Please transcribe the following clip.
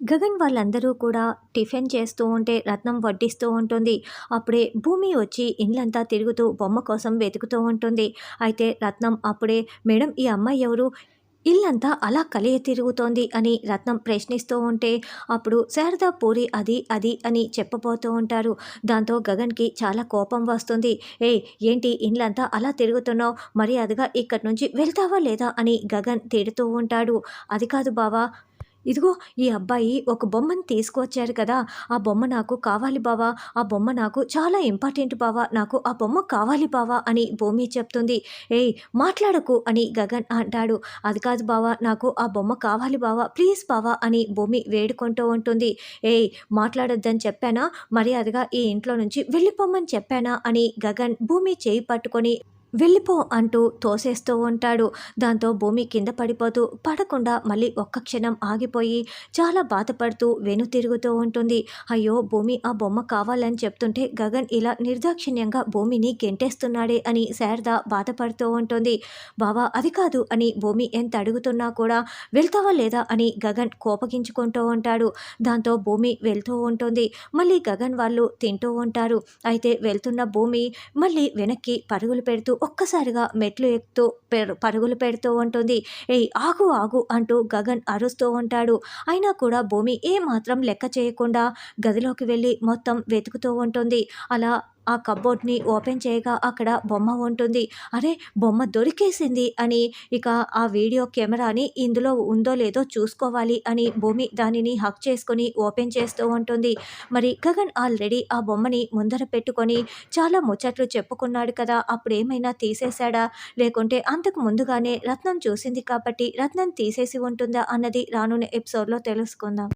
గగన్ వాళ్ళందరూ కూడా టిఫిన్ చేస్తూ ఉంటే రత్నం వడ్డిస్తూ ఉంటుంది. అప్పుడే భూమి వచ్చి ఇండ్లంతా తిరుగుతూ బొమ్మ కోసం వెతుకుతూ ఉంటుంది. అయితే రత్నం అప్పుడే మేడం ఈ అమ్మాయి ఎవరు? ఇల్లంతా అలా కలియ తిరుగుతోంది అని రత్నం ప్రశ్నిస్తూ ఉంటే అప్పుడు శారదా పూరి అది అది అని చెప్పబోతూ ఉంటారు. దాంతో గగన్‌కి చాలా కోపం వస్తుంది. ఏయ్! ఏంటి ఇండ్లంతా అలా తిరుగుతున్నావు? మర్యాదగా ఇక్కడి నుంచి వెళ్తావా లేదా? అని గగన్ తిడుతూ ఉంటాడు. అది కాదు బావ, ఇదిగో ఈ అబ్బాయి ఒక బొమ్మని తీసుకువచ్చారు కదా! ఆ బొమ్మ నాకు కావాలి బావ. ఆ బొమ్మ నాకు చాలా ఇంపార్టెంట్ బావ. నాకు ఆ బొమ్మ కావాలి బావ అని భూమి చెప్తుంది. ఏయ్! మాట్లాడకు అని గగన్ అంటాడు. అది కాదు బావ, నాకు ఆ బొమ్మ కావాలి బావ. ప్లీజ్ బావ అని భూమి వేడుకుంటూ ఉంటుంది. ఏయ్! మాట్లాడొద్దని చెప్పానా? మర్యాదగా ఈ ఇంట్లో నుంచి వెళ్ళిపోమ్మని చెప్పానా? అని గగన్ భూమి చేయి పట్టుకొని వెళ్ళిపో అంటూ తోసేస్తూ ఉంటాడు. దాంతో భూమి కింద పడిపోతూ, పడకుండా మళ్ళీ ఒక్క క్షణం ఆగిపోయి చాలా బాధపడుతూ వెనుతిరుగుతూ ఉంటుంది. అయ్యో! భూమి ఆ బొమ్మ కావాలని చెప్తుంటే గగన్ ఇలా నిర్దాక్షిణ్యంగా భూమిని గెంటేస్తున్నాడే అని శారద బాధపడుతూ ఉంటుంది. బావ అది కాదు అని భూమి ఎంత అడుగుతున్నా కూడా వెళ్తావా లేదా అని గగన్ కోపగించుకుంటూ ఉంటాడు. దాంతో భూమి వెళ్తూ ఉంటుంది. మళ్ళీ గగన్ వాళ్ళు తింటూ ఉంటారు. అయితే వెళ్తున్న భూమి మళ్ళీ వెనక్కి పరుగులు పెడుతూ ఒక్కసారిగా మెట్లు ఎక్కుతూ పరుగులు పెడుతూ ఉంటుంది. ఏయ్! ఆగు ఆగు అంటూ గగన్ అరుస్తూ ఉంటాడు. అయినా కూడా భూమి ఏమాత్రం లెక్క చేయకుండా గదిలోకి వెళ్ళి మొత్తం వెతుకుతూ ఉంటుంది. అలా ఆ కబోర్డ్‌ని ఓపెన్ చేయగా అక్కడ బొమ్మ ఉంటుంది. అరే! బొమ్మ దొరికేసింది అని ఇక ఆ వీడియో కెమెరాని ఇందులో ఉందో లేదో చూసుకోవాలి అని భూమి దానిని హక్ చేసుకొని ఓపెన్ చేస్తూ ఉంటుంది. మరి గగన్ ఆల్రెడీ ఆ బొమ్మని ముందర పెట్టుకొని చాలా ముచ్చట్లు చెప్పుకున్నాడు కదా! అప్పుడేమైనా తీసేసాడా? లేకుంటే అంతకు ముందుగానే రత్నం చూసింది కాబట్టి రత్నం తీసేసి ఉంటుందా అన్నది రానున్న ఎపిసోడ్‌లో తెలుసుకుందాం.